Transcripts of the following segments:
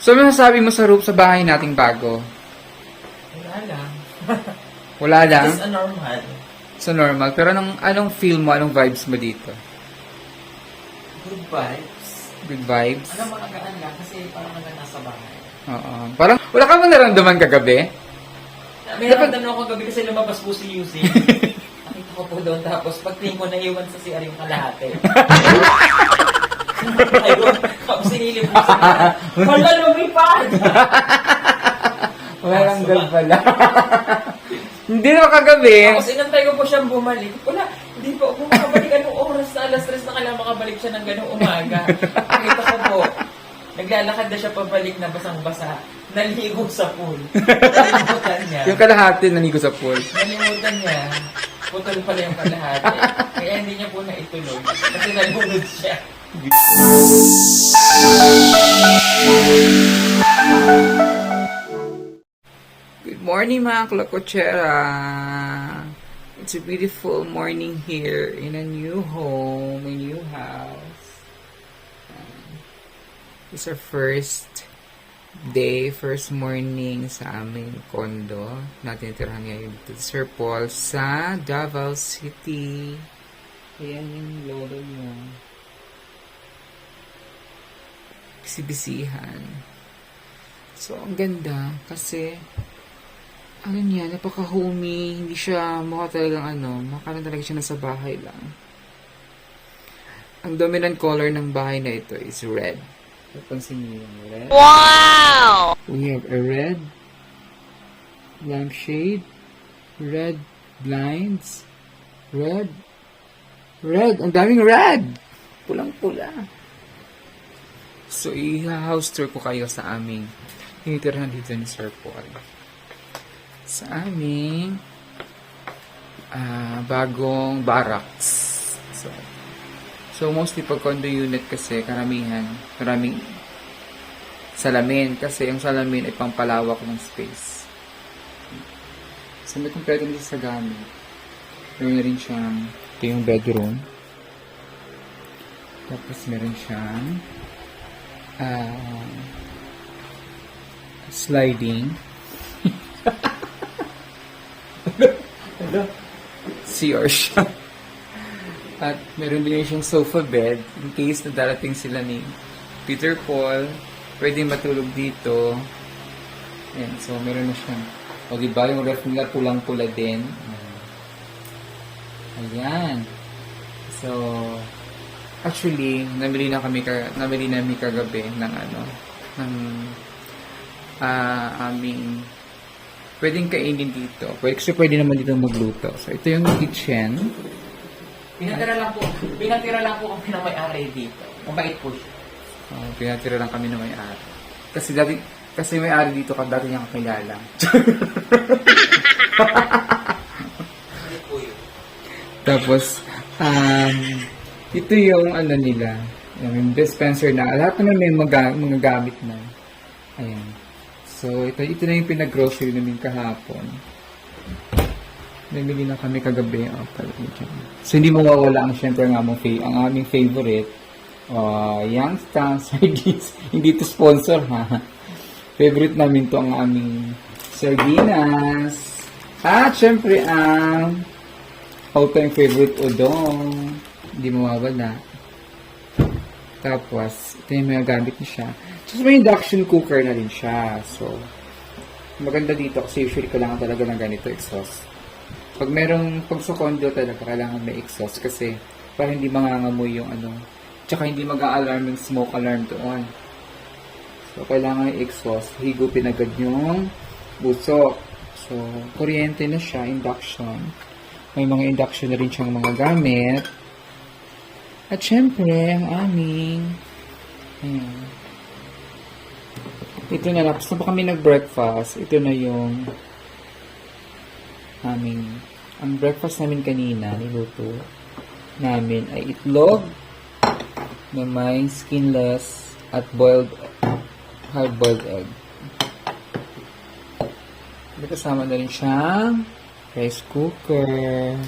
So, ano masasabi mo sa roof sa bahay nating bago? Wala lang. Wala lang? It's a normal. So, normal. Pero anong feel mo, anong vibes mo dito? Good vibes. Good vibes? Ano makagaan lang kasi parang nasa bahay. Oo. Parang, wala ka ba naramdaman kagabi? May naramdaman ako gabi kasi lumabas po si Yusi. Nakita ko po doon tapos pagtingin ko naiwan sa CR yung kalahati. Ayun, tapos sinilip ko siya. Wala lumipad! Walang gal pala. Hindi na kagabi. Tapos inantay ko po siyang bumalik. Wala, hindi po ako makabalik anong oras na alas 3 na kailangan makabalik siya ng ganong umaga. Nakita ko po, naglalakad na siya pabalik na basang-basa. Naligo sa pool. Nalimutan niya. Yung kalahati nanigo sa pool. Nalimutan niya. Putol pala yung kalahati. Kaya hindi niya po naitulog. Kasi nalunod siya. Good morning mga klokotsera. It's a beautiful morning here in a new home, a new house. It's our first day, first morning sa aming condo. Natinitirahan ngayon dito sa Sir Paul sa Davao City. Ayan yung lolo niya. Bisibisihan. So, ang ganda kasi ano niya, napaka-homey, hindi siya mukha talagang mukha lang talaga siya nasa bahay lang. Ang dominant color ng bahay na ito is red. Napansin niyo yung red? Wow! We have a red lampshade, red blinds, red, ang daming red! Pulang-pula. So, i-house tour ko kayo sa aming tinitirhan dito ni Sir Paul. Sa aming bagong barracks. So mostly pag condo unit kasi maraming salamin kasi yung salamin ay pampalawak ng space. So may kompleto din sa gamit. Meron rin siyang ito yung bedroom. Tapos meron siyang sliding CR siya. At meron din siyang sofa bed in case na darating sila ni Peter Paul. Pwede matulog dito. Ayan, so meron na siyang diba yung ref nila pulang-pula din. Ayan. So actually, namili namin kagabi ng aming pwedeng kainin dito. Pwede naman dito magluto. So, ito yung kitchen. Pinatira lang po kami na may-ari dito. Mabait po siya. Pinatira lang kami na may-ari. Kasi may-ari dito dati niya kakilala. Tapos, ito yung nila. Yung dispenser na. Lahat naman may mga gamit na. Ayan. So, ito na yung pinag-grocery namin kahapon. Namili na kami kagabi. So, hindi mawawala syempre ang aming favorite. Youngstown sardines. Hindi to sponsor, ha? Favorite namin to ang aming sardinas. At, syempre, ang all-time favorite udong. Hindi mawawala. Tapos, ito yung mga gamit niya siya. Tapos may induction cooker na rin siya. So, maganda dito kasi usually kailangan talaga ng ganito exhaust. Pag sa condo talaga, kailangan may exhaust kasi para hindi mangangamoy yung tsaka hindi mag-a-alarm yung smoke alarm doon. So, kailangan yung exhaust. Higupin agad yung busok. So, kuryente na siya, induction. May mga induction na rin siyang mga gamit. At syempre, ang aming ito na, tapos na pa kami nag-breakfast. Ito na yung ang breakfast namin kanina, niluto namin ay itlog na may skinless at hard-boiled egg. May kasama na rin siyang rice cooker.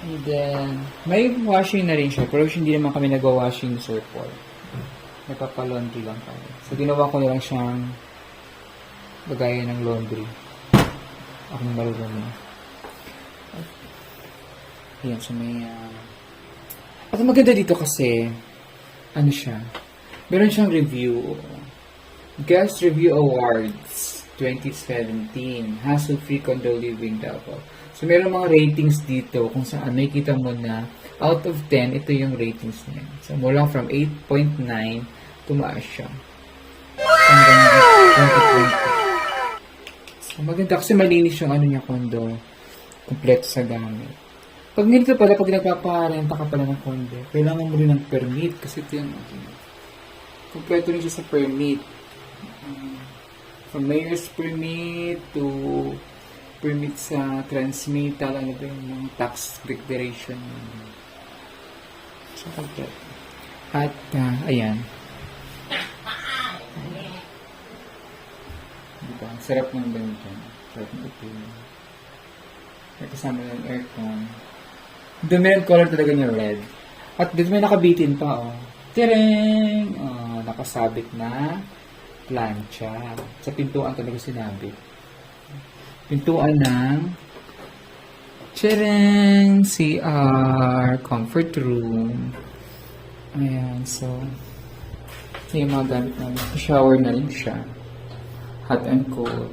And then, may washing na rin siya. Pero hindi naman kami nag-washing ni Sir Paul. Nagpapalaundry lang tayo. So, ginawa ko na lang siyang lagayan ng laundry. Akong marunong. Ayan, so may... At ang maganda dito kasi, ano siya, meron siyang review. Guest Review Awards 2017. Hassle-free condo living daw po. So, meron mga ratings dito kung saan makikita mo na out of 10, ito yung ratings niya. So, mula from 8.9, tumaas siya. Hanggang 2020. So, maganda kasi malinis yung ano niya condo. Kompleto sa gamit. Pag ganito pala, pag nagpaparenta ka pala ng condo, kailangan mo rin ng permit kasi ito yung kompleto rin siya sa permit. From mayor's permit to permit sa transmittal, ano ba yung tax declaration. So, kompleto. At, ayan. Diba? Ang sarap ng ganito. Sarap ng ito. May kasama ng aircon. Dominant color talaga niya red. At dito may nakabitin pa, oh. Tireng! Oh, nakasabit na plancha. Sa pintuan talaga sinabit. Pintuan ng tireng! CR! Comfort room. Ayan, so yung mga gamit namin. Shower na rin siya. Hot and cold.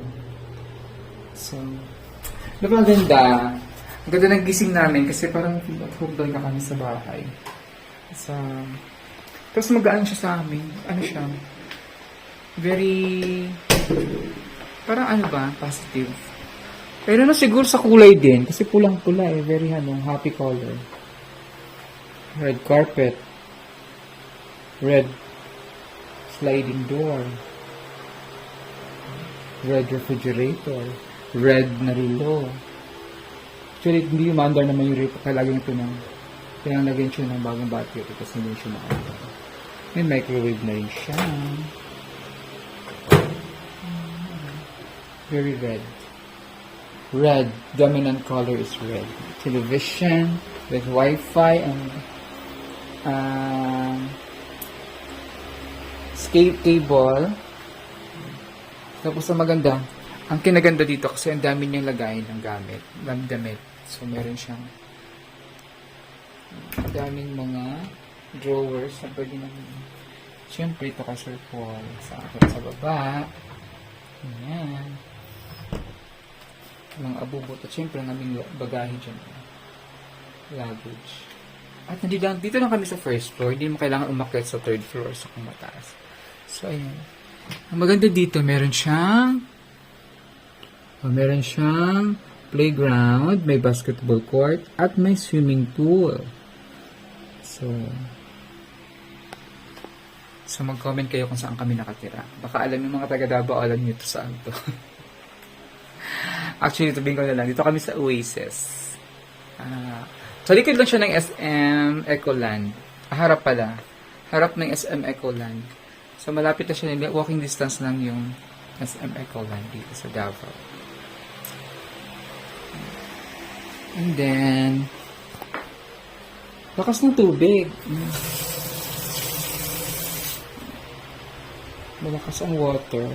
So, napaganda. Ang ganda ng gising namin kasi parang at home doon na kami sa bahay. Tapos magaan siya sa amin. Ano siya? Very, parang ano ba? Positive. Pero na siguro sa kulay din. Kasi pulang-pula eh. Very happy color. Red carpet. Red sliding door. Red refrigerator. Red na relo. Actually, hindi umandar naman yung relo. Kaya lagyan ito lagyan siya ng bagong battery kasi hindi siya nakandar. May microwave na rin siya. Very red. Red. Dominant color is red. Television with Wi-Fi and escape cable. Tapos ang maganda, ang kinaganda dito kasi ang dami niyang lagayin ng gamit, damit. So meron siyang daming mga drawers na pwede naman. Siyempre ito kasi wall sa akin sa baba. Ayan. Mga abubot at siyempre ang aming bagahe dyan. Luggage. At dito lang kami sa first floor. Hindi mo kailangan umakyat sa third floor sa kung mataas. So ayan. Ang maganda dito, meron siyang playground, may basketball court, at may swimming pool. So mag-comment kayo kung saan kami nakatira. Baka alam yung mga taga-Davao, alam nyo ito saan to. Actually, tubing ko na lang. Dito kami sa Oasis. So, likod lang siya ng SM Ecoland. Harap pala. Harap ng SM Ecoland. So, malapit na siya. Walking distance lang yung SM Ecoland dito sa Davao. And then, lakas ng tubig. Malakas ang water.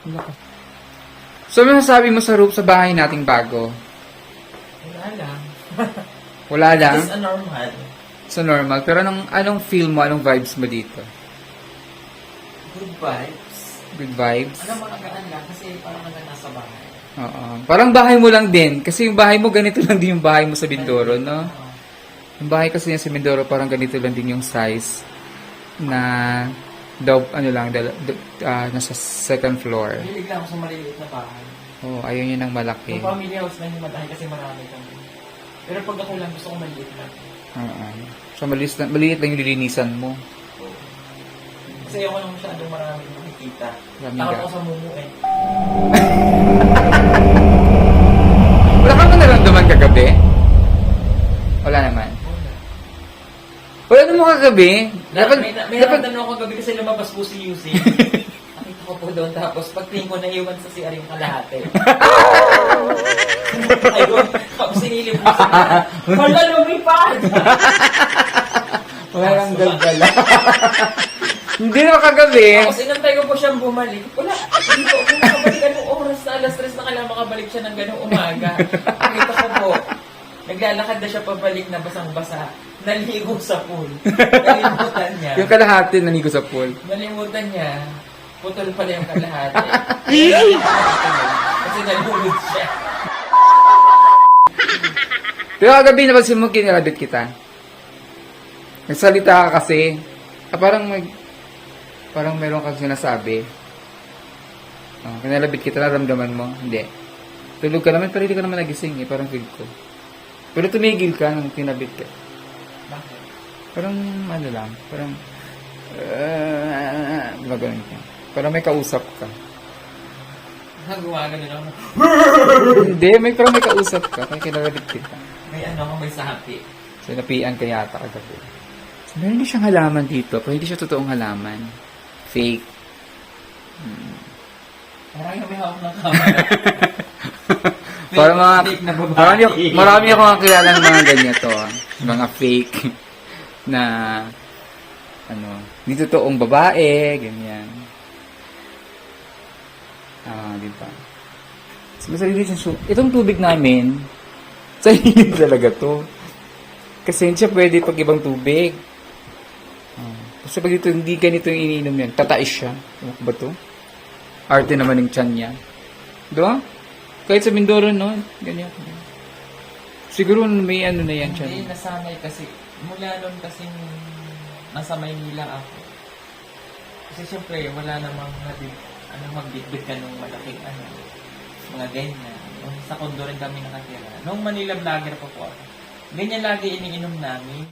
Malakas. So, ano masasabi mo sa roof sa bahay nating bago? Wala lang. Wala lang? It's a normal. So, normal. Pero anong feel mo? Anong vibes mo dito? Good vibes. Good vibes? Makagaan lang kasi parang nasa bahay. Oo. Parang bahay mo lang din. Kasi yung bahay mo, ganito lang din yung bahay mo sa Mindoro, no? Yung bahay kasi niya sa Mindoro, parang ganito lang din yung size na nasa second floor. Hilig lang ako sa maliliit na bahay. Oo, ayaw niya ng malaki. Yung family house lang yung malaki kasi marami kami. Pero pag ako lang, gusto ko maliit lang. Oo. So, maliit lang yung lilinisan mo. Kasi ako lang masyadong maraming makikita. Maraming Takot ga- ako sa mumu eh. Wala kang naramdaman kagabi? Wala naman. Wala naman kagabi? May naramdaman ako gabi kasi lumabas po si Yusi. Nakita ko po doon tapos pagtingin ko naiwan sa CR yung kalahati. Ayun, Tapos sinilip mo siya. Wala lumipad! Walang galgala. Hindi na kagabi. Tapos inantay ko po siyang bumalik. Wala, hindi po ako makabalik anong oras na alas 3 na kailangan makabalik siya ng ganong umaga. Nakita ko po, naglalakad na siya pabalik na basang-basa. Naligo sa pool. Nalimutan niya. Yung kalahati nanigo sa pool. Nalimutan niya. Putol pala yung kalahati. Kasi nalulod siya. Pero kagabi napansin mo kinalabit kita. Nagsalita ka kasi. Parang meron kang sinasabi. Kinalabit kita, naramdaman mo. Hindi. Tulog ka naman, pero hindi ka naman nagising eh. Parang feel ko. Pero tumigil ka nung kinabit ka. Bakit? Parang ano lang. Parang gumagano'n ka. Parang may kausap ka. Gumagano lang. Hindi, parang may kausap ka. Kaya kinalabit kita. May may sapi. So, napian ka yata kagabi. So, meron din siyang halaman dito, pero hindi siya totoong halaman. Fake. Parang yung may hawak ng camera. Para mga, Fake na babae. marami akong kakilala ng mga ganyan to. Mga fake na, hindi totoong babae, ganyan. Di ba? So, masarili siyang itong tubig namin, sa inyo talaga to. Kasi hindi siya pwede pag ibang tubig. Kasi pag dito, hindi ganito yung iniinom yan. Tatais siya. Ano ba to? Arte naman ng tiyan niya. Diba? Kahit sa Mindoro, no? Ganyan. Siguro may ano na yan Hindi, tiyan. nasanay kasi. Mula nun kasi nasa Maynila ako. Kasi syempre, wala namang magbitbit ka nung malaking mga ganyan. Nung sa kondo rin kami nakatira. Nung Manila vlogger pa po ako. Ganyan lagi iniinom namin.